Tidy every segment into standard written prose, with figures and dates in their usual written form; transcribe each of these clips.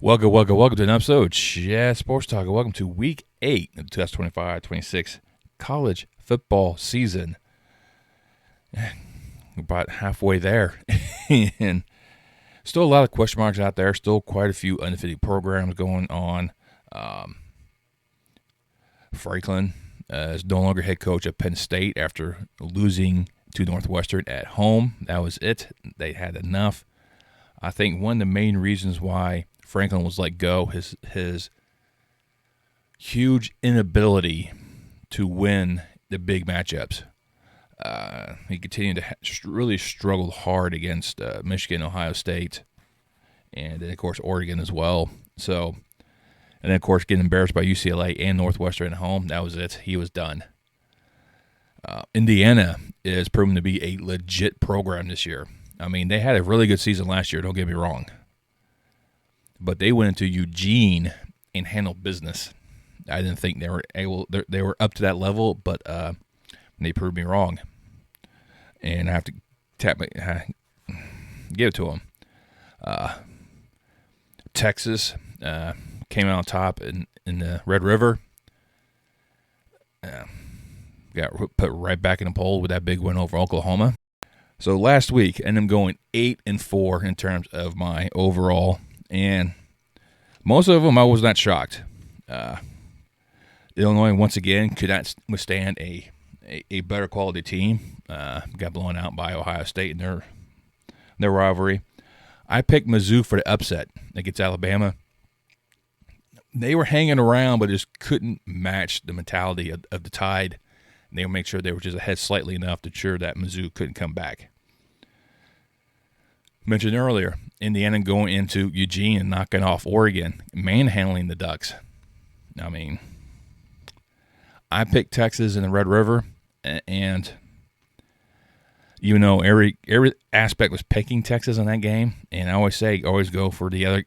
Welcome to an episode of Jazz Sports Talk. Welcome to Week 8 of the 2025-26 college football season. We're about halfway there. And still a lot of question marks out there. Still quite a few undefeated programs going on. Franklin is no longer head coach at Penn State after losing to Northwestern at home. That was it. They had enough. I think one of the main reasons why Franklin was let go, his huge inability to win the big matchups. He continued to really struggle hard against Michigan, Ohio State, and then, of course, Oregon as well. So, and then, of course, getting embarrassed by UCLA and Northwestern at home. That was it. He was done. Indiana is proven to be a legit program this year. I mean, they had a really good season last year, don't get me wrong. But they went into Eugene and handled business. I didn't think they were they were up to that level, but they proved me wrong. And I have to give it to them. Texas came out on top in the Red River. Got put right back in the poll with that big win over Oklahoma. So last week, I ended up going 8-4 in terms of my overall, and most of them I was not shocked. Illinois once again could not withstand a better quality team. Got blown out by Ohio State in their rivalry. I picked Mizzou for the upset against Alabama. They were hanging around, but just couldn't match the mentality of the Tide. And they would make sure they were just ahead slightly enough to ensure that Mizzou couldn't come back. Mentioned earlier, Indiana going into Eugene and knocking off Oregon, manhandling the Ducks. I mean, I picked Texas in the Red River, and even though every aspect was picking Texas in that game, and I always say always go for the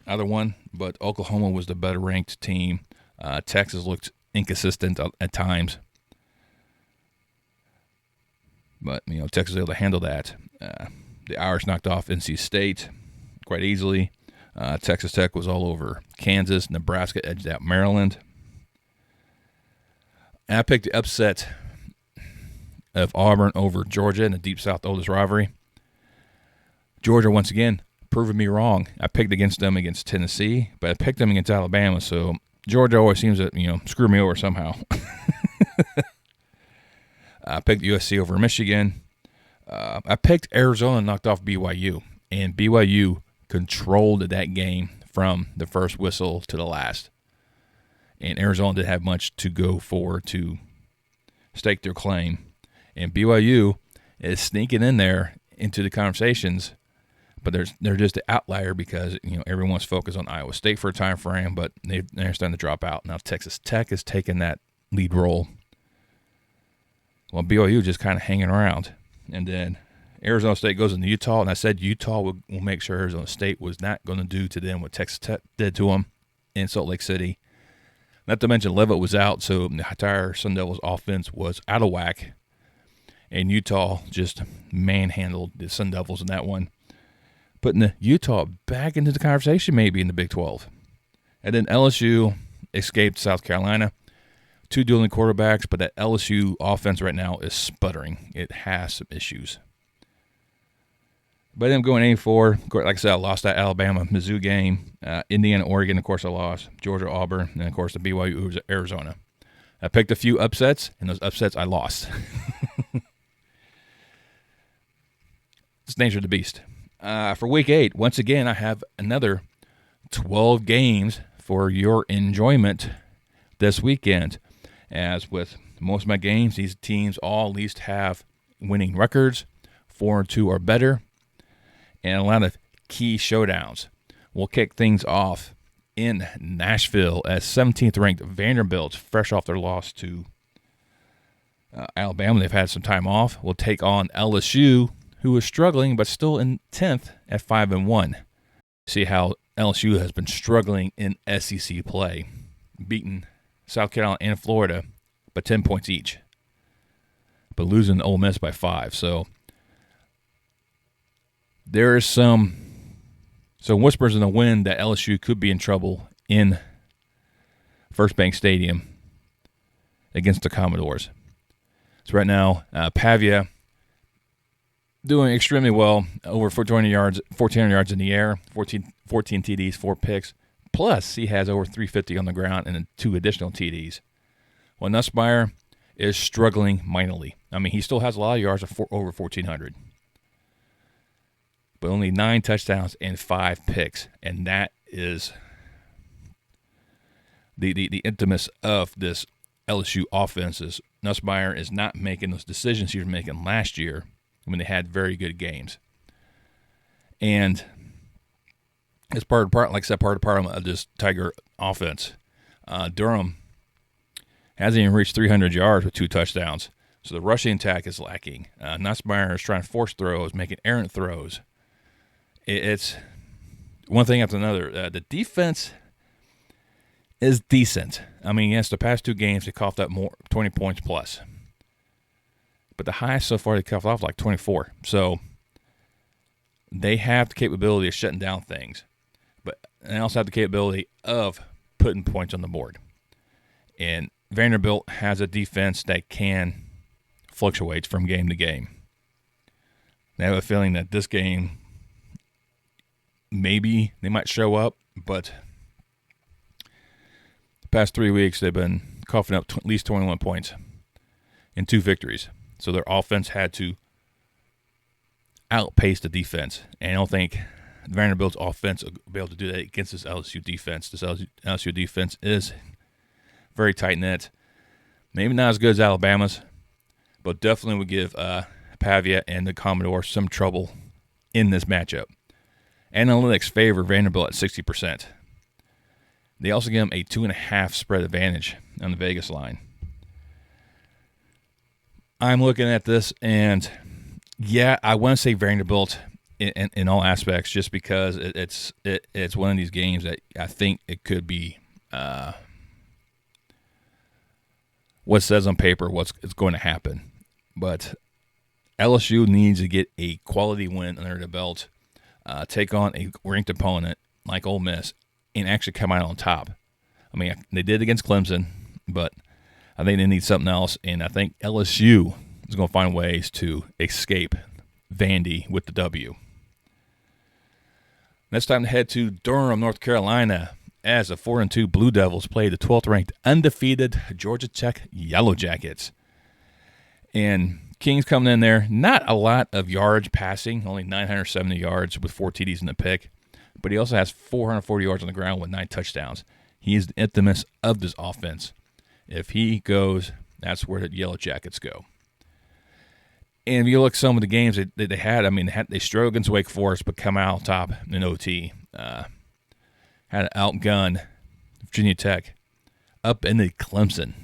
other one, but Oklahoma was the better ranked team. Texas looked inconsistent at times. But, Texas was able to handle that. The Irish knocked off NC State quite easily. Texas Tech was all over Kansas. Nebraska edged out Maryland. And I picked the upset of Auburn over Georgia in the Deep South oldest rivalry. Georgia, once again, proving me wrong. I picked against them against Tennessee, but I picked them against Alabama. So Georgia always seems to, screw me over somehow. I picked USC over Michigan. I picked Arizona and knocked off BYU. And BYU controlled that game from the first whistle to the last. And Arizona didn't have much to go for to stake their claim. And BYU is sneaking in there into the conversations, but they're just the outlier because everyone's focused on Iowa State for a time frame, but they're starting to drop out. Now Texas Tech is taking that lead role. Well, BYU just kind of hanging around. And then Arizona State goes into Utah, and I said Utah will make sure Arizona State was not going to do to them what Texas Tech did to them in Salt Lake City. Not to mention Leavitt was out, so the entire Sun Devils offense was out of whack. And Utah just manhandled the Sun Devils in that one, putting the Utah back into the conversation maybe in the Big 12. And then LSU escaped South Carolina. Two dueling quarterbacks, but that LSU offense right now is sputtering. It has some issues. But I'm going 8-4. Like I said, I lost that Alabama-Mizzou game. Indiana, Oregon, of course, I lost. Georgia, Auburn, and, of course, the BYU, Arizona. I picked a few upsets, and those upsets I lost. It's nature of the beast. For Week 8, once again, I have another 12 games for your enjoyment this weekend. As with most of my games, these teams all at least have winning records, 4-2 or better, and a lot of key showdowns. We'll kick things off in Nashville as 17th-ranked Vanderbilt, fresh off their loss to Alabama. They've had some time off. We'll take on LSU, who is struggling but still in 10th at 5-1. See how LSU has been struggling in SEC play, beating South Carolina and Florida, but 10 points each, but losing Ole Miss by 5. So there is some So whispers in the wind that LSU could be in trouble in First Bank Stadium against the Commodores. So right now, Pavia doing extremely well, over 1,400 yards in the air, 14 TDs, 4 picks. Plus, he has over 350 on the ground and 2 additional TDs. While Nussmeier is struggling mightily. I mean, he still has a lot of yards of over 1,400. But only 9 touchdowns and 5 picks. And that is the intimacy of this LSU offense. Is Nussmeier is not making those decisions he was making last year when they had very good games. And it's part of this Tiger offense. Durham hasn't even reached 300 yards with 2 touchdowns. So the rushing attack is lacking. Nussmeier is trying to force throws, making errant throws. It's one thing after another. The defense is decent. I mean, yes, the past 2 games they coughed up more 20 points plus. But the highest so far they coughed off like 24. So they have the capability of shutting down things. But they also have the capability of putting points on the board. And Vanderbilt has a defense that can fluctuate from game to game. I have a feeling that this game, maybe they might show up, but the past 3 weeks they've been coughing up at least 21 points in 2 victories. So their offense had to outpace the defense. And I don't think Vanderbilt's offense will be able to do that against this LSU defense. This LSU defense is very tight-knit. Maybe not as good as Alabama's, but definitely would give Pavia and the Commodores some trouble in this matchup. Analytics favor Vanderbilt at 60%. They also give them a 2.5 spread advantage on the Vegas line. I'm looking at this, and yeah, I want to say Vanderbilt in all aspects, just because it's one of these games that I think it could be what says on paper what's going to happen. But LSU needs to get a quality win under the belt, take on a ranked opponent like Ole Miss, and actually come out on top. I mean, they did against Clemson, but I think they need something else, and I think LSU is going to find ways to escape Vandy with the W. Next time to head to Durham, North Carolina, as the 4-2 Blue Devils play the 12th-ranked undefeated Georgia Tech Yellow Jackets. And Kings coming in there, not a lot of yards passing, only 970 yards with 4 TDs in the pick, but he also has 440 yards on the ground with 9 touchdowns. He is the intimacy of this offense. If he goes, that's where the Yellow Jackets go. And if you look at some of the games that they had, I mean, they struggled against Wake Forest, but come out on top in OT. Had to outgun Virginia Tech up into Clemson.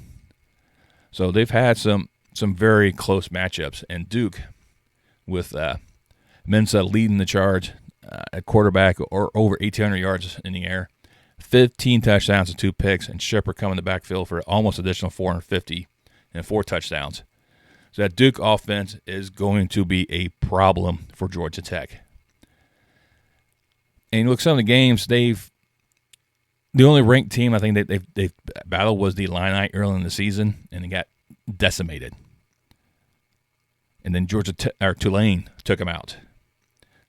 So they've had some very close matchups. And Duke, with Mensa leading the charge at quarterback, or over 1,800 yards in the air, 15 touchdowns and 2 picks, and Shepard coming in the backfield for almost additional 450 and 4 touchdowns. So that Duke offense is going to be a problem for Georgia Tech. And you look at some of the games, the only ranked team I think that they've battled was the Illini early in the season, and they got decimated. And then Tulane took them out.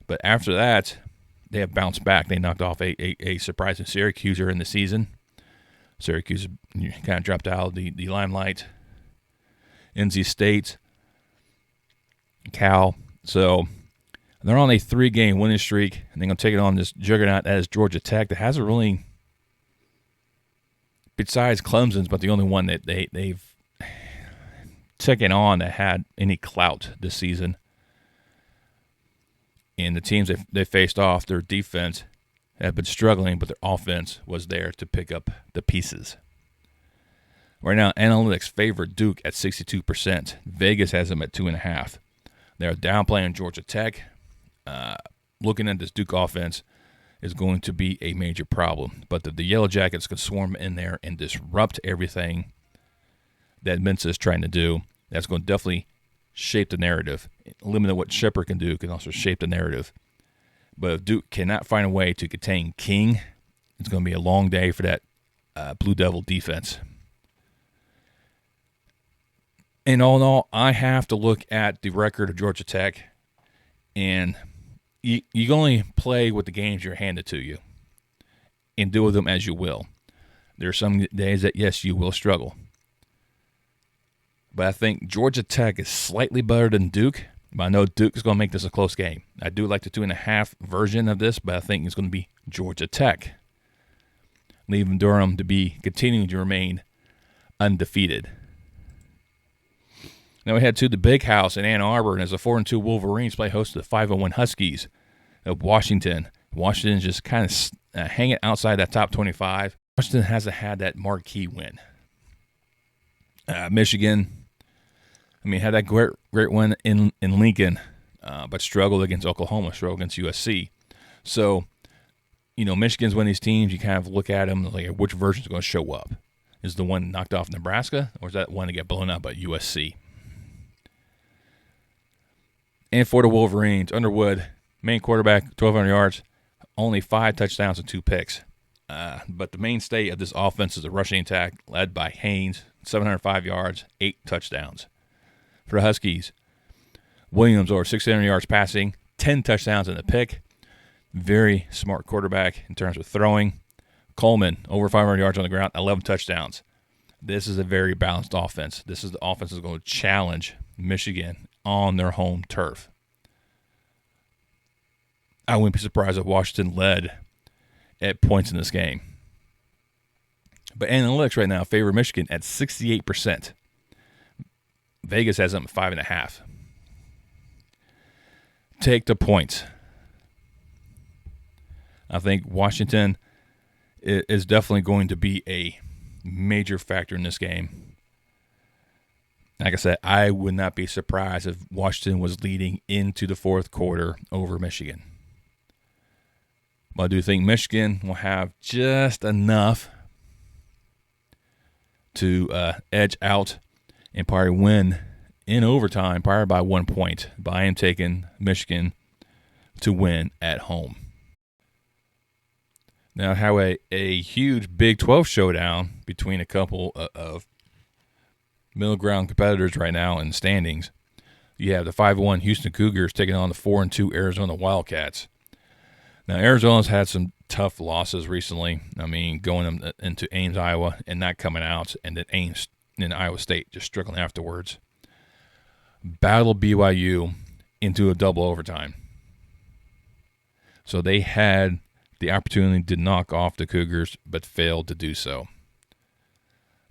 But after that, they have bounced back. They knocked off a surprising Syracuse in the season. Syracuse kind of dropped out of the limelight. NC State, Cal. So they're on a 3-game winning streak, and they're going to take it on this juggernaut as Georgia Tech that hasn't really, besides Clemson's, but the only one that they've taken on that had any clout this season. And the teams they faced off, their defense have been struggling, but their offense was there to pick up the pieces. Right now, analytics favor Duke at 62%. Vegas has them at 2.5. They're downplaying Georgia Tech. Looking at this Duke offense is going to be a major problem. But the Yellow Jackets can swarm in there and disrupt everything that Mensa is trying to do. That's going to definitely shape the narrative. Limited what Shepard can do can also shape the narrative. But if Duke cannot find a way to contain King, it's going to be a long day for that Blue Devil defense. And all in all, I have to look at the record of Georgia Tech, and you can only play with the games you're handed to you and deal with them as you will. There are some days that, yes, you will struggle. But I think Georgia Tech is slightly better than Duke, but I know Duke is going to make this a close game. I do like the 2.5 version of this, but I think it's going to be Georgia Tech, leaving Durham to be continuing to remain undefeated. Now we head to the Big House in Ann Arbor, and as the 4-2 Wolverines play host to the 5-1 Huskies of Washington. Washington just kind of hanging outside that top 25. Washington hasn't had that marquee win. Michigan, had that great win in Lincoln, but struggled against Oklahoma, struggled against USC. So, Michigan's one of these teams, you kind of look at them like which version is going to show up. Is the one knocked off Nebraska, or is that one to get blown out by USC? And for the Wolverines, Underwood, main quarterback, 1,200 yards, only 5 touchdowns and 2 picks. But the mainstay of this offense is the rushing attack, led by Haynes, 705 yards, 8 touchdowns. For the Huskies, Williams, over 600 yards passing, 10 touchdowns and a pick. Very smart quarterback in terms of throwing. Coleman, over 500 yards on the ground, 11 touchdowns. This is a very balanced offense. This is the offense that's going to challenge Michigan on their home turf. I wouldn't be surprised if Washington led at points in this game. But analytics right now favor Michigan at 68%. Vegas has them at 5.5. Take the points. I think Washington is definitely going to be a major factor in this game. Like I said, I would not be surprised if Washington was leading into the fourth quarter over Michigan. But I do think Michigan will have just enough to edge out and probably win in overtime, probably by 1 point. But I am taking Michigan to win at home. Now, I have a huge Big 12 showdown between a couple of middle ground competitors right now in standings. You have the 5-1 Houston Cougars taking on the 4-2 Arizona Wildcats. Now, Arizona's had some tough losses recently. Going into Ames, Iowa, and not coming out, and then Ames in Iowa State just struggling afterwards. Battle BYU into a double overtime. So they had the opportunity to knock off the Cougars, but failed to do so.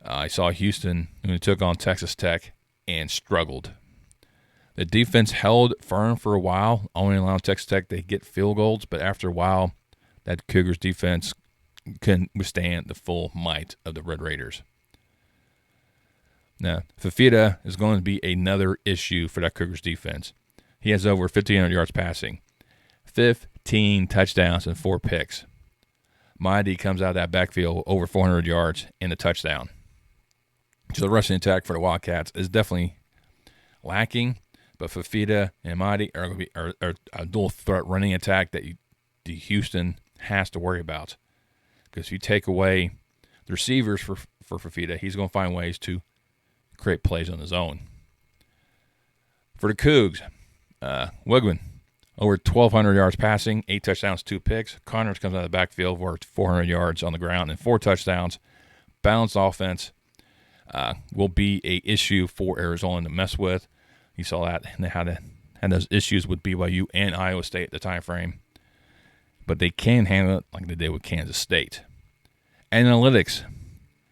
I saw Houston, who took on Texas Tech, and struggled. The defense held firm for a while, only allowing Texas Tech to get field goals, but after a while, that Cougars defense couldn't withstand the full might of the Red Raiders. Now, Fafita is going to be another issue for that Cougars defense. He has over 1,500 yards passing, 15 touchdowns and 4 picks. Mighty comes out of that backfield over 400 yards and a touchdown. So the rushing attack for the Wildcats is definitely lacking, but Fafita and Mighty are going to be a dual threat running attack that the Houston has to worry about. Because if you take away the receivers for Fafita, he's going to find ways to create plays on his own. For the Cougs, Wigman, over 1,200 yards passing, 8 touchdowns, 2 picks. Connors comes out of the backfield for 400 yards on the ground and 4 touchdowns. Balanced offense will be a issue for Arizona to mess with. You saw that, and they had those issues with BYU and Iowa State at the time frame. But they can handle it like they did with Kansas State. Analytics,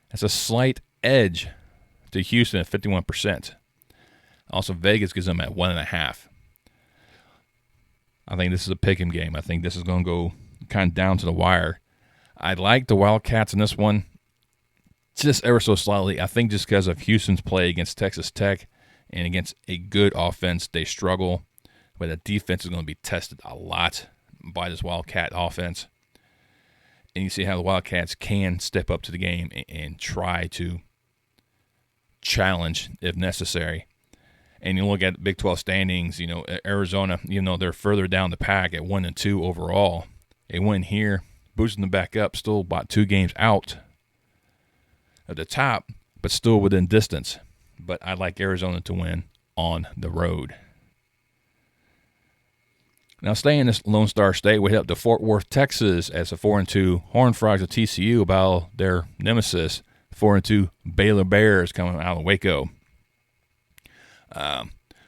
that's a slight edge to Houston at 51%. Also, Vegas gives them at 1.5. I think this is a pick'em game. I think this is going to go kind of down to the wire. I like the Wildcats in this one just ever so slightly. I think just because of Houston's play against Texas Tech and against a good offense, they struggle. But the defense is going to be tested a lot by this Wildcat offense. And you see how the Wildcats can step up to the game and try to challenge if necessary. And you look at Big 12 standings, Arizona, even though they're further down the pack at 1-2 overall, a win here, boosting them back up, still about 2 games out at the top, but still within distance. But I'd like Arizona to win on the road. Now, staying in this Lone Star State, we head up to Fort Worth, Texas, as the 4-2 Horned Frogs of TCU battle their nemesis, 4-2 Baylor Bears coming out of Waco.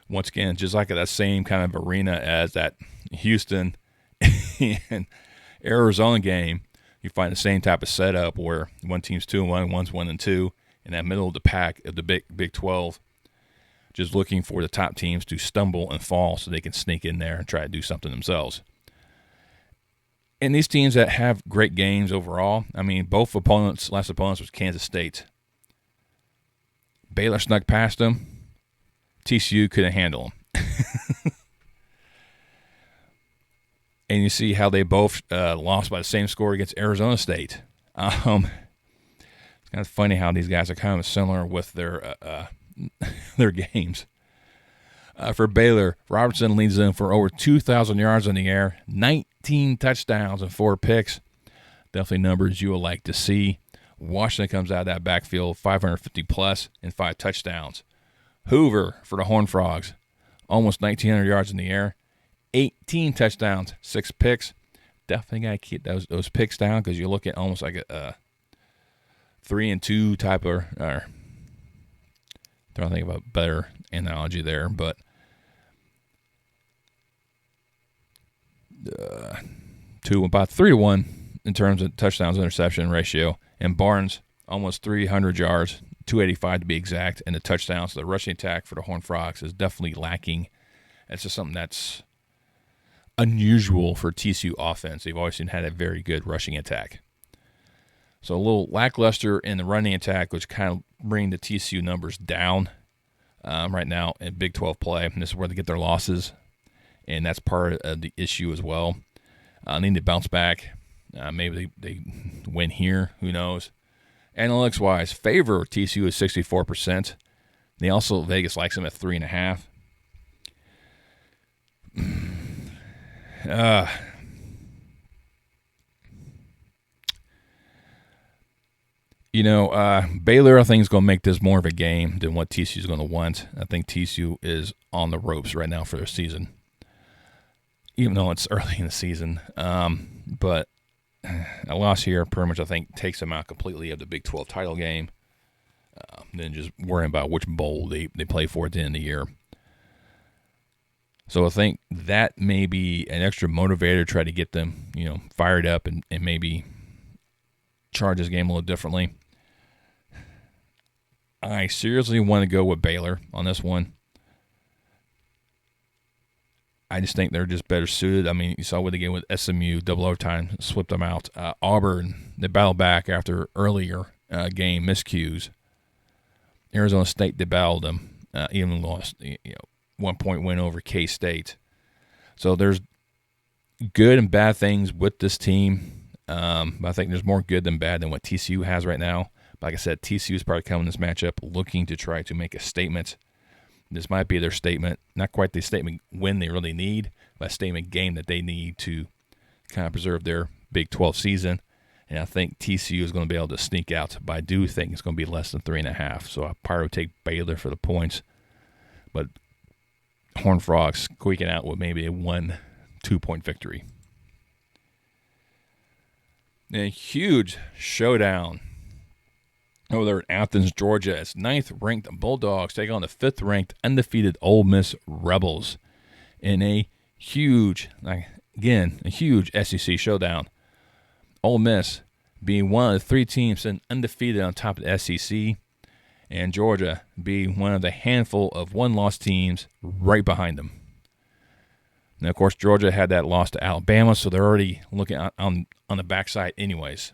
Once again, just like that same kind of arena as that Houston and Arizona game, you find the same type of setup where one team's 2-1, one's 1-2, in that middle of the pack of the Big 12, just looking for the top teams to stumble and fall so they can sneak in there and try to do something themselves. And these teams that have great games overall, I mean, both last opponents was Kansas State. Baylor snuck past them. TCU couldn't handle them. And you see how they both lost by the same score against Arizona State. It's kind of funny how these guys are kind of similar with their games. For Baylor, Robertson leads them for over 2,000 yards in the air, 19 touchdowns and 4 picks. Definitely numbers you would like to see. Washington comes out of that backfield, 550-plus and 5 touchdowns. Hoover for the Horned Frogs, almost 1,900 yards in the air, 18 touchdowns, 6 picks. Definitely got to keep those picks down because you look at almost like a 3-2 type of – trying to think of a better analogy there, but about 3-1 in terms of touchdowns interception ratio. And Barnes, almost 300 yards, 285 to be exact, and the touchdowns. The rushing attack for the Horned Frogs is definitely lacking. That's just something that's unusual for TCU offense. They've always had a very good rushing attack. So a little lackluster in the running attack, which kind of bring the TCU numbers down right now in Big 12 play. And this is where they get their losses, and that's part of the issue as well. They need to bounce back. Maybe they win here. Who knows? Analytics-wise, favor TCU is 64%. They also, Vegas likes them at 3.5. Baylor, I think, is going to make this more of a game than what TCU is going to want. I think TCU is on the ropes right now for their season, even though it's early in the season. But a loss here pretty much, I think, takes them out completely of the Big 12 title game. Then just worrying about which bowl they play for at the end of the year. So I think that may be an extra motivator to try to get them, fired up and maybe charge this game a little differently. I seriously want to go with Baylor on this one. I just think they're just better suited. I mean, you saw what they did with SMU, double overtime, swept them out. Auburn, they battled back after earlier game miscues. Arizona State, they battled them, even lost, 1-point win over K-State. So there's good and bad things with this team. But I think there's more good than bad than what TCU has right now. But like I said, TCU is probably coming in this matchup looking to try to make a statement. This might be their statement, not quite the statement win they really need, but a statement game that they need to kind of preserve their Big 12 season. And I think TCU is going to be able to sneak out, but I do think it's going to be less than 3.5. So I probably would take Baylor for the points. But Horned Frogs squeaking out with maybe a 1-2-point victory. A huge showdown over there at Athens, Georgia, as 9th-ranked Bulldogs take on the 5th-ranked undefeated Ole Miss Rebels in a huge SEC showdown. Ole Miss being one of the 3 teams undefeated on top of the SEC, and Georgia being one of the handful of one-loss teams right behind them. Now, of course, Georgia had that loss to Alabama, so they're already looking on the backside anyways.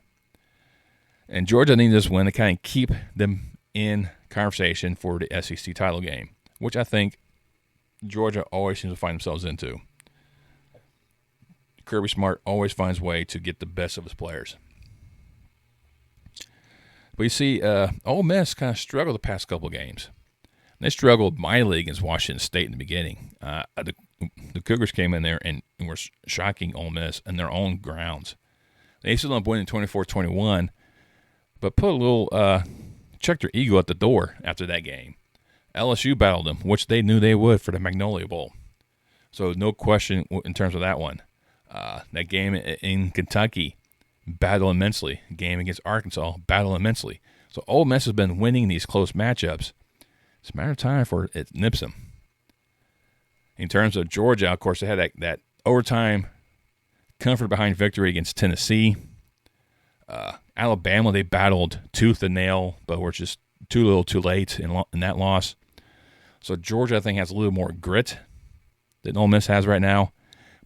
And Georgia needs this win to kind of keep them in conversation for the SEC title game, which I think Georgia always seems to find themselves into. Kirby Smart always finds a way to get the best of his players. But you see, Ole Miss kind of struggled the past couple games. They struggled mightily against Washington State in the beginning. The Cougars came in there and were shocking Ole Miss in their own grounds. They still ended up winning 24-21, but put a little checked their ego at the door after that game. LSU battled them, which they knew they would for the Magnolia Bowl. So no question in terms of that one. That game in Kentucky, battle immensely. Game against Arkansas, battle immensely. So Ole Miss has been winning these close matchups. It's a matter of time for it nips them. In terms of Georgia, of course, they had that overtime comfort behind victory against Tennessee. Alabama, they battled tooth and nail, but were just too little too late in that loss. So Georgia, I think, has a little more grit than Ole Miss has right now.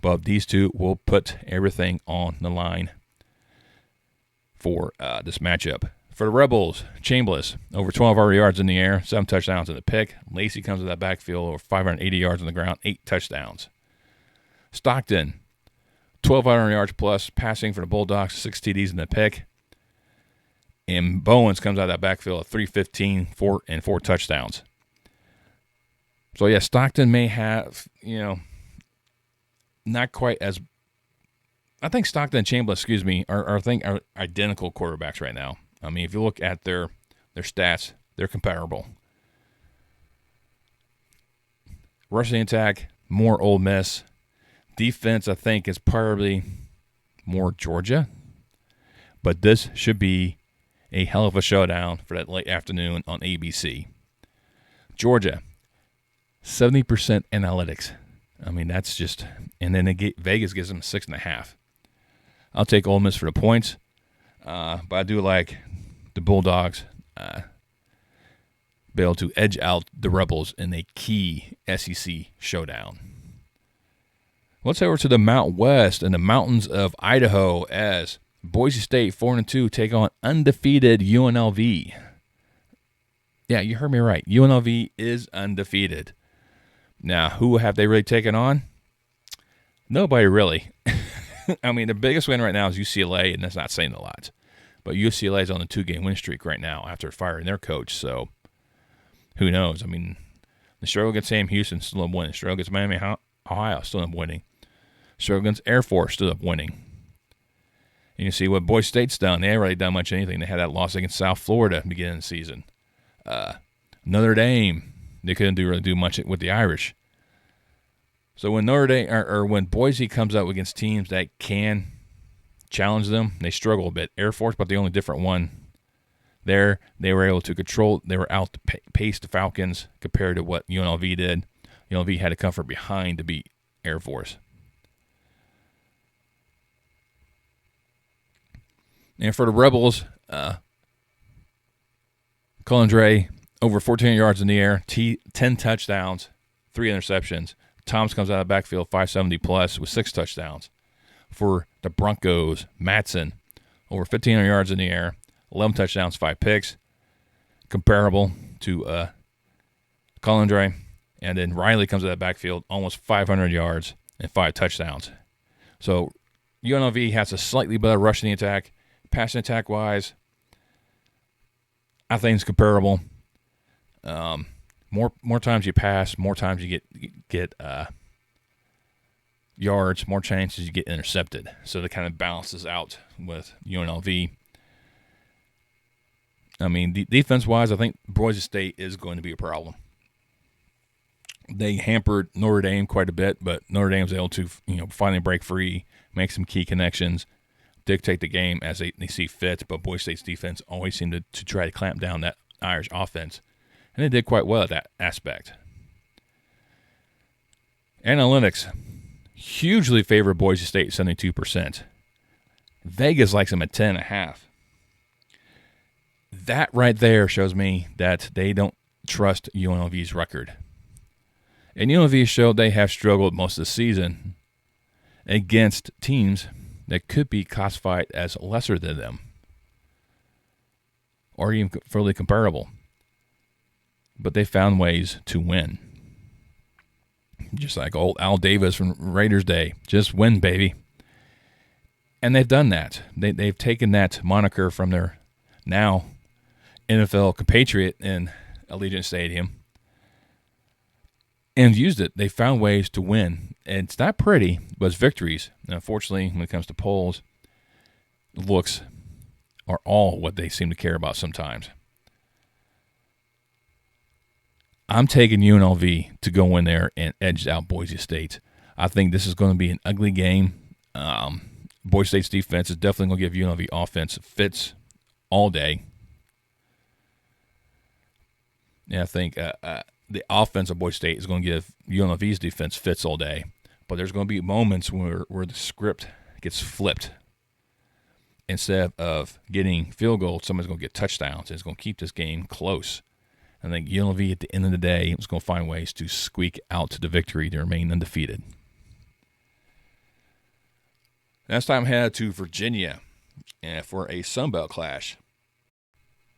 But these two will put everything on the line for this matchup. For the Rebels, Chambliss, over 1,200 yards in the air, 7 touchdowns in the pick. Lacey comes to that backfield, over 580 yards on the ground, 8 touchdowns. Stockton, 1,200 yards plus, passing for the Bulldogs, 6 TDs in the pick. And Bowens comes out of that backfield at 315, 4 touchdowns. So, yeah, Stockton may have, not quite as – I think Stockton and Chambliss, are identical quarterbacks right now. I mean, if you look at their stats, they're comparable. Rushing attack, more Ole Miss. Defense, I think, is probably more Georgia. But this should be a hell of a showdown for that late afternoon on ABC. Georgia, 70% analytics. I mean, that's just – and then Vegas gives them 6.5. I'll take Ole Miss for the points. But I do like the Bulldogs be able to edge out the Rebels in a key SEC showdown. Let's head over to the Mount West and the mountains of Idaho as Boise State 4-2 take on undefeated UNLV. Yeah, you heard me right. UNLV is undefeated. Now, who have they really taken on? Nobody really. I mean, the biggest win right now is UCLA, and that's not saying a lot. But UCLA is on a 2-game win streak right now after firing their coach, so who knows? I mean, the struggle against Sam Houston still up winning. The struggle against Miami, Ohio still up winning. The struggle against Air Force still up winning. And you see what Boise State's done. They haven't really done much of anything. They had that loss against South Florida at the beginning of the season. Notre Dame, they couldn't really do much with the Irish. So when Notre Dame or when Boise comes up against teams that can challenge them, they struggle a bit. Air Force, but the only different one there, they were able to control. They were out to pace the Falcons compared to what UNLV did. UNLV had to come from behind to beat Air Force. And for the Rebels, Colandre, over 1,400 yards in the air, 10 touchdowns, 3 interceptions. Thomas comes out of the backfield, 570 plus with 6 touchdowns. For the Broncos, Matson, over 1,500 yards in the air, 11 touchdowns, 5 picks. Comparable to Colandre. And then Riley comes out of the backfield, almost 500 yards and 5 touchdowns. So UNLV has a slightly better rushing attack. Passing attack-wise, I think it's comparable. More times you pass, more times you get yards, more chances you get intercepted. So that kind of balances out with UNLV. I mean, defense-wise, I think Boise State is going to be a problem. They hampered Notre Dame quite a bit, but Notre Dame was able to finally break free, make some key connections, dictate the game as they see fit. But Boise State's defense always seemed to try to clamp down that Irish offense. And they did quite well at that aspect. Analytics hugely favor Boise State, 72%. Vegas likes them at 10.5. That right there shows me that they don't trust UNLV's record. And UNLV showed they have struggled most of the season against teams that could be classified as lesser than them or even fairly comparable. But they found ways to win. Just like old Al Davis from Raiders Day. Just win, baby. And they've done that. They've taken that moniker from their now NFL compatriot in Allegiant Stadium and used it. They found ways to win. And it's not pretty, but it's victories. And unfortunately, when it comes to polls, looks are all what they seem to care about sometimes. I'm taking UNLV to go in there and edge out Boise State. I think this is going to be an ugly game. Boise State's defense is definitely going to give UNLV offense fits all day. And I think the offense of Boise State is going to give UNLV's defense fits all day. But there's going to be moments where the script gets flipped. Instead of getting field goals, somebody's going to get touchdowns. And it's going to keep this game close. I think UNLV at the end of the day is going to find ways to squeak out to the victory to remain undefeated. Next time, head to Virginia for a Sun Belt clash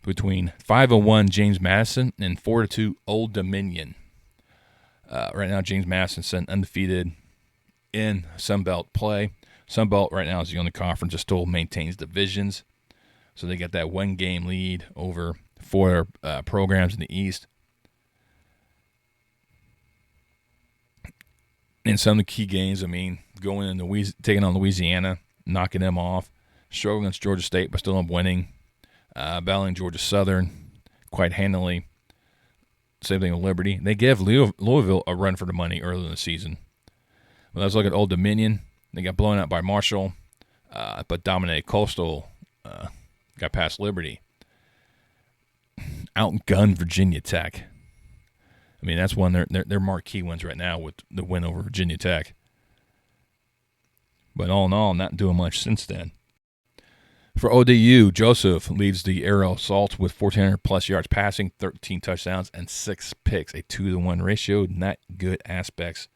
between 5-1 James Madison and 4-2 Old Dominion. Right now, James Madison sent undefeated in Sun Belt play. Sun Belt right now is the only conference that still maintains divisions, so they got that one-game lead over four programs in the East. In some of the key games, going in taking on Louisiana, knocking them off, struggling against Georgia State but still up winning, battling Georgia Southern quite handily. Same thing with Liberty. They gave Louisville a run for the money earlier in the season. When I was looking at Old Dominion, they got blown out by Marshall, but dominated Coastal, got past Liberty. Outgunned Virginia Tech. That's one of their marquee wins right now with the win over Virginia Tech. But all in all, not doing much since then. For ODU, Joseph leads the Aero Assault with 1,400-plus yards passing, 13 touchdowns, and 6 picks, a 2-to-1 ratio. Not good aspects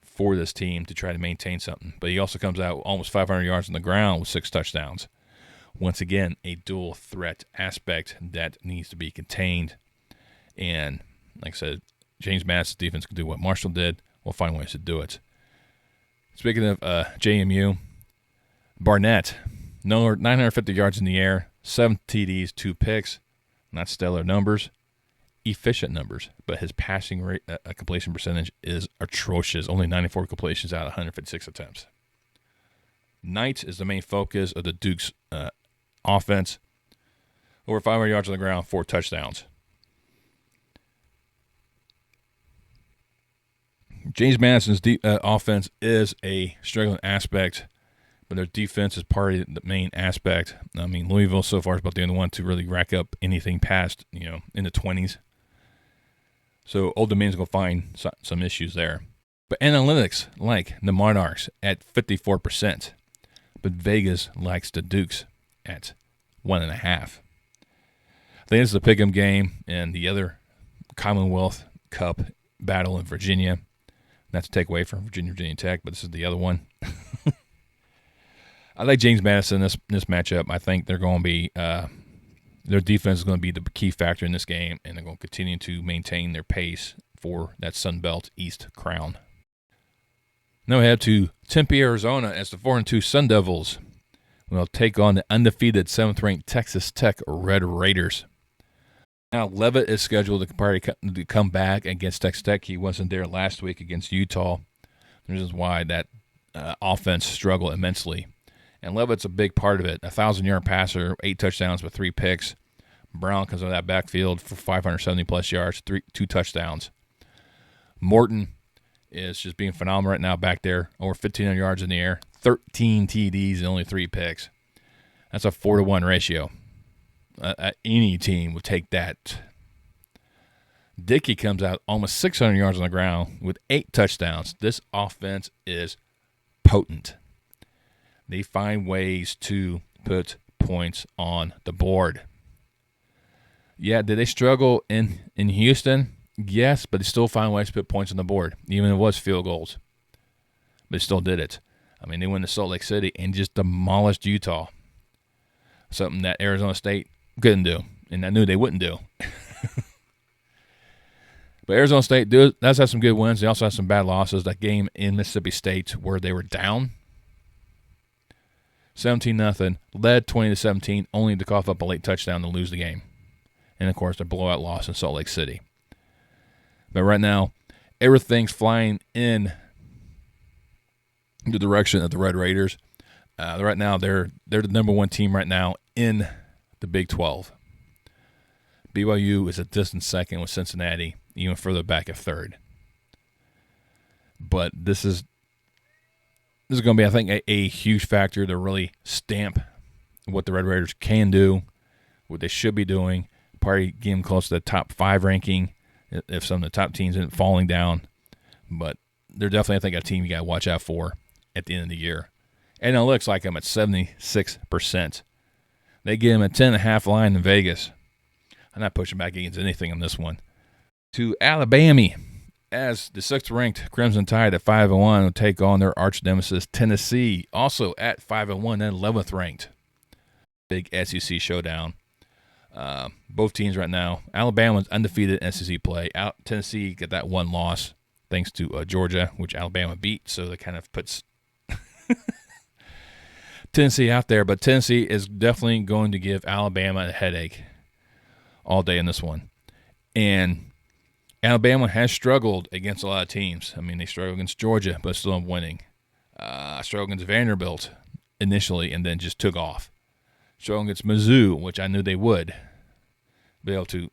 for this team to try to maintain something. But he also comes out almost 500 yards on the ground with 6 touchdowns. Once again, a dual threat aspect that needs to be contained. And like I said, James Madison's defense can do what Marshall did. We'll find ways to do it. Speaking of JMU, Barnett, 950 yards in the air, 7 TDs, 2 picks. Not stellar numbers, efficient numbers, but his passing rate, completion percentage is atrocious. Only 94 completions out of 156 attempts. Knight is the main focus of the Duke's offense. Over 500 yards on the ground, 4 touchdowns. James Madison's offense is a struggling aspect, but their defense is part of the main aspect. Louisville so far is about the only one to really rack up anything past, in the 20s. So Old Dominion's going to find some issues there. But analytics like the Monarchs at 54%, but Vegas likes the Dukes at 1.5. I think this is a pick'em game and the other Commonwealth Cup battle in Virginia. Not to take away from Virginia Tech, but this is the other one. I like James Madison in this matchup. I think they're going to be their defense is going to be the key factor in this game, and they're going to continue to maintain their pace for that Sun Belt East crown. Now we head to Tempe, Arizona, as the 4-2 Sun Devils will take on the undefeated 7th-ranked Texas Tech Red Raiders. Now, Leavitt is scheduled to come back against Texas Tech. He wasn't there last week against Utah. This is why that offense struggled immensely. And Leavitt's a big part of it. 1,000-yard passer, 8 touchdowns with 3 picks. Brown comes out of that backfield for 570-plus yards, 2 touchdowns. Morton is just being phenomenal right now back there. Over 1,500 yards in the air, 13 TDs and only 3 picks. That's a 4-to-1 ratio. Any team would take that. Dickey comes out almost 600 yards on the ground with 8 touchdowns. This offense is potent. They find ways to put points on the board. Yeah, did they struggle in Houston? Yes, but they still find ways to put points on the board, even if it was field goals. But they still did it. They went to Salt Lake City and just demolished Utah. Something that Arizona State couldn't do, and I knew they wouldn't do. But Arizona State does have some good wins. They also have some bad losses. That game in Mississippi State where they were down 17-0, led 20-17, only to cough up a late touchdown to lose the game. And, of course, their blowout loss in Salt Lake City. But right now, everything's flying in the direction of the Red Raiders. Right now, they're the number one team right now in the Big 12. BYU is a distant second with Cincinnati, even further back at third. But this is going to be, I think, a huge factor to really stamp what the Red Raiders can do, what they should be doing, probably get them close to the top 5 ranking if some of the top teams aren't falling down. But they're definitely, I think, a team you got to watch out for at the end of the year. And it looks like I'm at 76%. They give them a 10.5 line in Vegas. I'm not pushing back against anything on this one. To Alabama, as the 6th-ranked Crimson Tide at 5-1 will take on their arch nemesis Tennessee, also at 5-1 and 11th ranked. Big SEC showdown. Both teams right now. Alabama's undefeated in SEC play. Tennessee got that one loss thanks to Georgia, which Alabama beat, so that kind of puts Tennessee out there. But Tennessee is definitely going to give Alabama a headache all day in this one. And Alabama has struggled against a lot of teams. I mean, they struggled against Georgia, but still winning. Struggled against Vanderbilt initially and then just took off. Struggled against Mizzou, which I knew they would be able to.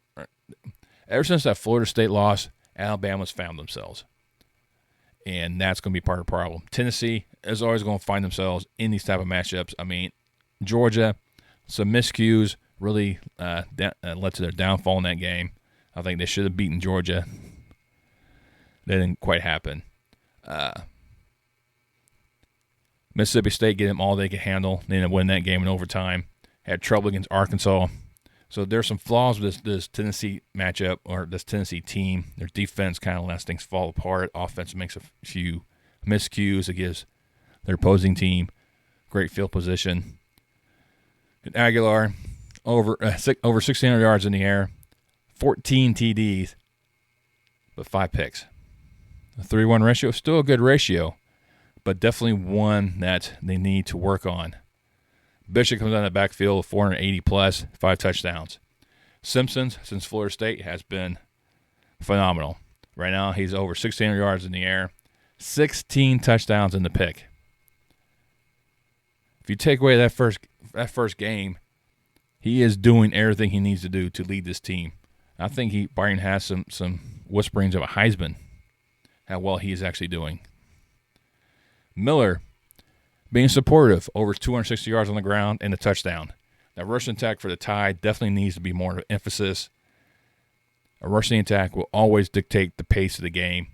Ever since that Florida State loss, Alabama's found themselves. And that's going to be part of the problem. Tennessee is always going to find themselves in these type of matchups. I mean, Georgia, some miscues really led to their downfall in that game. I think they should have beaten Georgia. That didn't quite happen. Mississippi State gave them all they could handle. They ended up winning that game in overtime. Had trouble against Arkansas. So there's some flaws with this Tennessee matchup or this Tennessee team. Their defense kind of lets things fall apart. Offense makes a few miscues. It gives their opposing team great field position. And Aguilar, over 1,600 yards in the air, 14 TDs, but 5 picks. A 3-1 ratio, still a good ratio, but definitely one that they need to work on. Bishop comes out of the backfield, 480-plus, 5 touchdowns. Simpson, since Florida State, has been phenomenal. Right now, he's over 1,600 yards in the air, 16 touchdowns in the pick. If you take away that first game, he is doing everything he needs to do to lead this team. I think Byron has some whisperings of a Heisman, how well he is actually doing. Miller, being supportive, over 260 yards on the ground and a touchdown. Now, rushing attack for the Tide definitely needs to be more of an emphasis. A rushing attack will always dictate the pace of the game.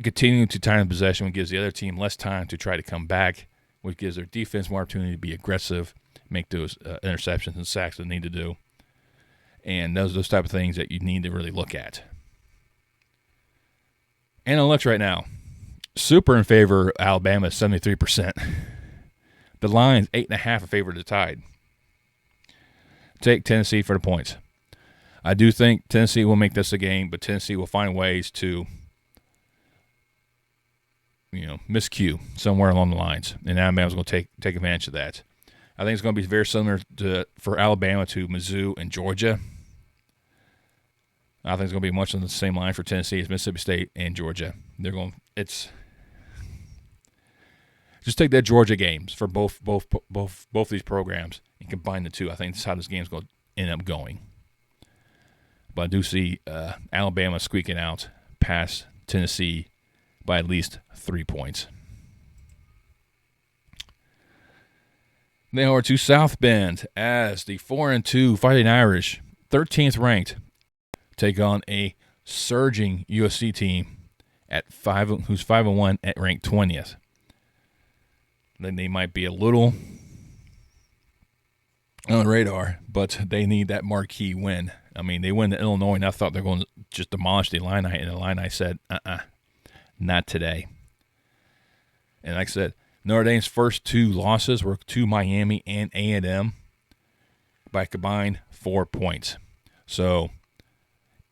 Continuing to time possession gives the other team less time to try to come back, which gives their defense more opportunity to be aggressive, make those interceptions and sacks they need to do. And those type of things that you need to really look at. Analytics right now. Super in favor of Alabama, 73%. The line's 8.5 in favor of the Tide. Take Tennessee for the points. I do think Tennessee will make this a game, but Tennessee will find ways to, miscue somewhere along the lines, and Alabama's going to take advantage of that. I think it's going to be very similar for Alabama to Mizzou and Georgia. I think it's going to be much on the same line for Tennessee as Mississippi State and Georgia. Just take that Georgia games for both these programs and combine the two. I think that's how this game's going to end up going. But I do see Alabama squeaking out past Tennessee by at least 3 points. Then over to South Bend as the 4-2 Fighting Irish, 13th ranked, take on a surging USC team who's 5-1 at ranked 20th. Then they might be a little on the radar, but they need that marquee win. I mean, they win at Illinois, and I thought they're going to just demolish the Illini, and the Illini said, not today. And like I said, Notre Dame's first 2 losses were to Miami and A&M by combined 4 points. So,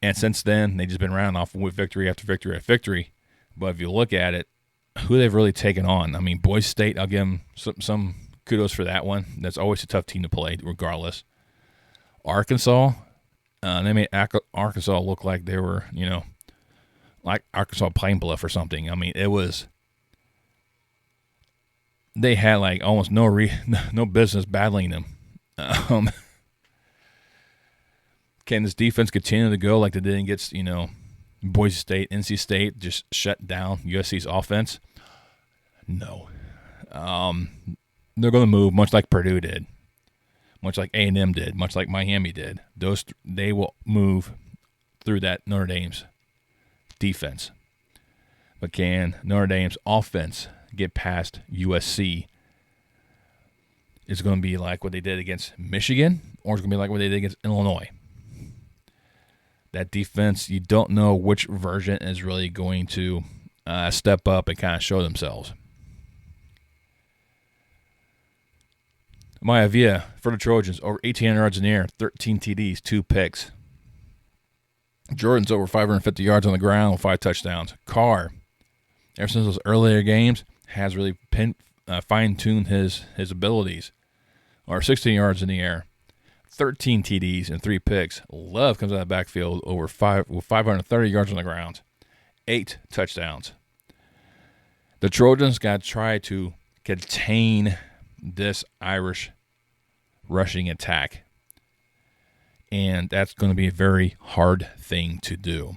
and since then, they've just been rounding off with victory after victory after victory. But if you look at it, who they've really taken on. I mean, Boise State, I'll give them some kudos for that one. That's always a tough team to play, regardless. Arkansas, they made Arkansas look like they were, like Arkansas Plain Bluff or something. I mean, they had like almost no business battling them. Can this defense continue to go like they did against, Boise State, NC State, just shut down USC's offense? No. They're going to move much like Purdue did, much like A&M did, much like Miami did. They will move through that Notre Dame's defense. But can Notre Dame's offense get past USC? Is it going to be like what they did against Michigan, or is it going to be like what they did against Illinois? That defense, you don't know which version is really going to step up and kind of show themselves. Maivia for the Trojans, over 1,800 yards in the air, 13 TDs, 2 picks. Jordan's over 550 yards on the ground with 5 touchdowns. Carr, ever since those earlier games, has really fine-tuned his abilities. Or 16 yards in the air, 13 TDs and 3 picks. Love comes out of the backfield with 530 yards on the ground, 8 touchdowns. The Trojans got to try to contain this Irish rushing attack, and that's going to be a very hard thing to do.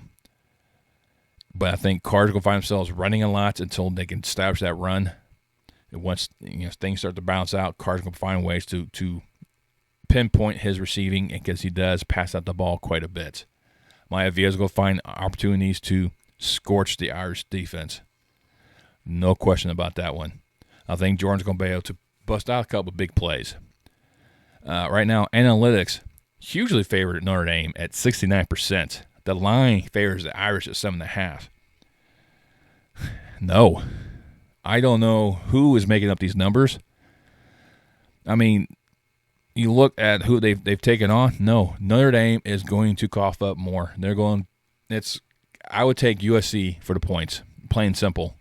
But I think Carr's going to find themselves running a lot until they can establish that run. And once things start to bounce out, Carr's going to find ways to pinpoint his receiving, because he does pass out the ball quite a bit. Maivia is going to find opportunities to scorch the Irish defense. No question about that one. I think Jordan's going to be able to bust out a couple of big plays. Right now, analytics hugely favored at Notre Dame at 69%. The line favors the Irish at 7.5. No. I don't know who is making up these numbers. I mean, you look at who they've taken on. No, Notre Dame is going to cough up more. I would take USC for the points, plain and simple.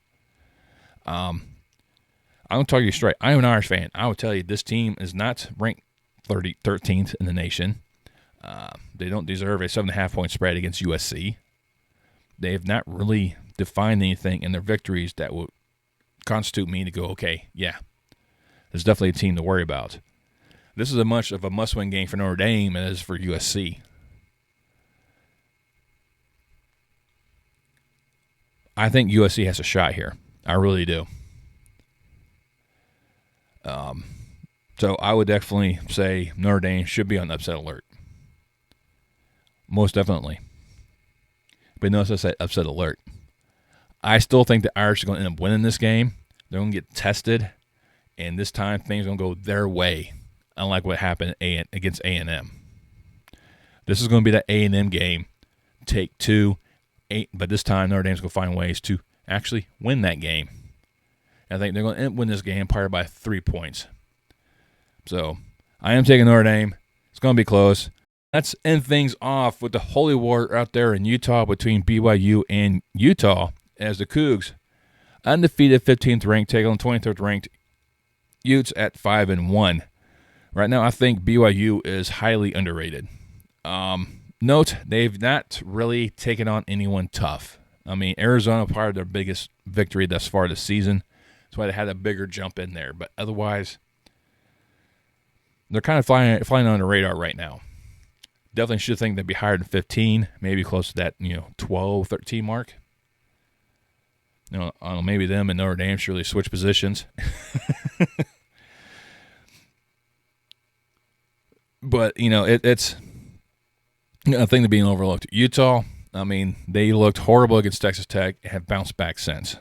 I'm going to tell you straight. I'm an Irish fan. I would tell you this team is not ranked 13th in the nation. They don't deserve a 7.5-point spread against USC. They have not really defined anything in their victories that would constitute me to go, okay, yeah, there's definitely a team to worry about. This is as much of a must-win game for Notre Dame as for USC. I think USC has a shot here. I really do. So I would definitely say Notre Dame should be on upset alert. Most definitely. But notice I said upset alert. I still think the Irish are going to end up winning this game. They're going to get tested, and this time things are going to go their way, unlike what happened against A&M. This is going to be that A&M game, take 2, 8, but this time Notre Dame's going to find ways to actually win that game. I think they're going to win this game probably by 3 points. So I am taking Notre Dame. It's going to be close. Let's end things off with the holy war out there in Utah between BYU and Utah, as the Cougs, undefeated 15th ranked, take on 23rd ranked Utes at 5-1. Right now, I think BYU is highly underrated. Note, they've not really taken on anyone tough. I mean, Arizona part of their biggest victory thus far this season. That's why they had a bigger jump in there. But otherwise, they're kind of flying on the radar right now. Definitely should think they'd be higher than 15, maybe close to that 12, 13 mark. I don't know, maybe them and Notre Dame should really switch positions. But, it's a thing to being overlooked. Utah, I mean, they looked horrible against Texas Tech and have bounced back since.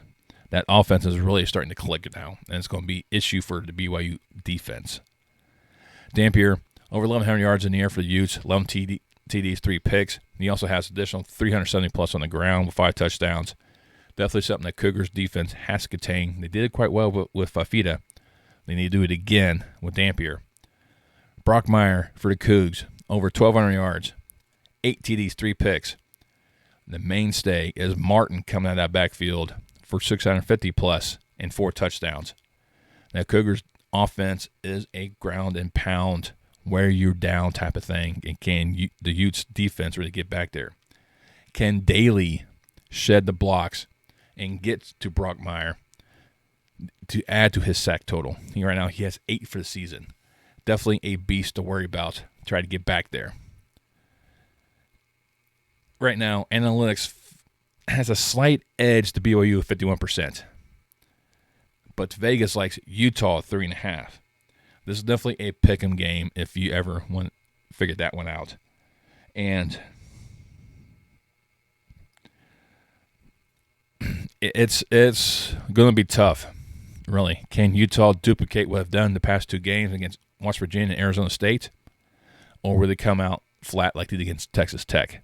That offense is really starting to click now, and it's going to be an issue for the BYU defense. Dampier, over 1,100 yards in the air for the Utes, 11 TDs, 3 picks. He also has additional 370-plus on the ground with 5 touchdowns. Definitely something that Cougars defense has to contain. They did it quite well with Fafita. They need to do it again with Dampier. Brockmeyer for the Cougs, over 1,200 yards, 8 TDs, 3 picks. The mainstay is Martin coming out of that backfield for 650-plus and 4 touchdowns. Now, Cougars offense is a ground and pound, wear you down type of thing, and can the Utes defense really get back there? Can Daly shed the blocks, and get to Brockmire to add to his sack total. Right now, he has 8 for the season. Definitely a beast to worry about. Try to get back there. Right now, analytics has a slight edge to BYU at 51%. But Vegas likes Utah at 3.5. This is definitely a pick'em game if you ever want to figure that one out. And it's going to be tough, really. Can Utah duplicate what they've done the past 2 games against West Virginia and Arizona State? Or will they come out flat like they did against Texas Tech?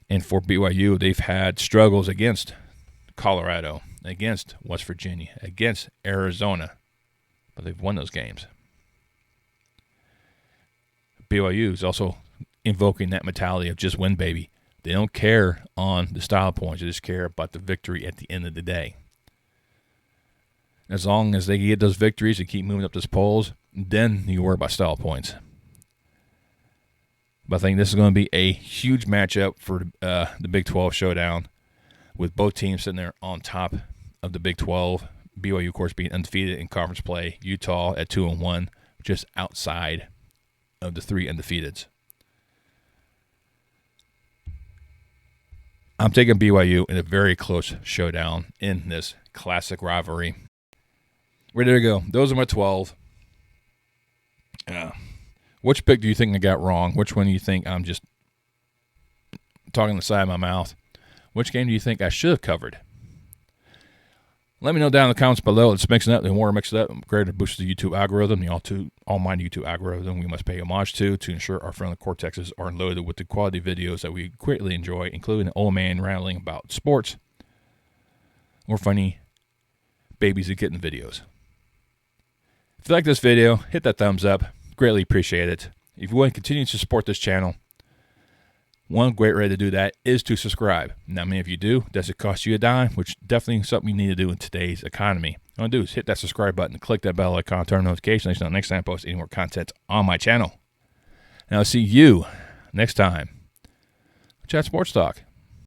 And for BYU, they've had struggles against Colorado, against West Virginia, against Arizona. But they've won those games. BYU is also invoking that mentality of just win, baby. They don't care on the style points. They just care about the victory at the end of the day. As long as they get those victories and keep moving up those polls, then you worry about style points. But I think this is going to be a huge matchup for the Big 12 showdown, with both teams sitting there on top of the Big 12. BYU, of course, being undefeated in conference play. Utah at 2-1, just outside of the 3 undefeateds. I'm taking BYU in a very close showdown in this classic rivalry. Ready to go. Those are my 12. Which pick do you think I got wrong? Which one do you think I'm just talking the side of my mouth? Which game do you think I should have covered? Let me know down in the comments below. Let's mix it up. The more we mix it up, the greater boost the YouTube algorithm, the almighty YouTube algorithm we must pay homage to ensure our frontal cortexes are loaded with the quality videos that we greatly enjoy, including an old man rambling about sports or funny babies that get in videos. If you like this video, hit that thumbs up. Greatly appreciate it. If you want to continue to support this channel, one great way to do that is to subscribe. Now, if you do, does it cost you a dime? Which definitely something you need to do in today's economy. All you do is hit that subscribe button, click that bell icon, turn notifications on next time I post any more content on my channel. And I'll see you next time. Chat Sports Talk.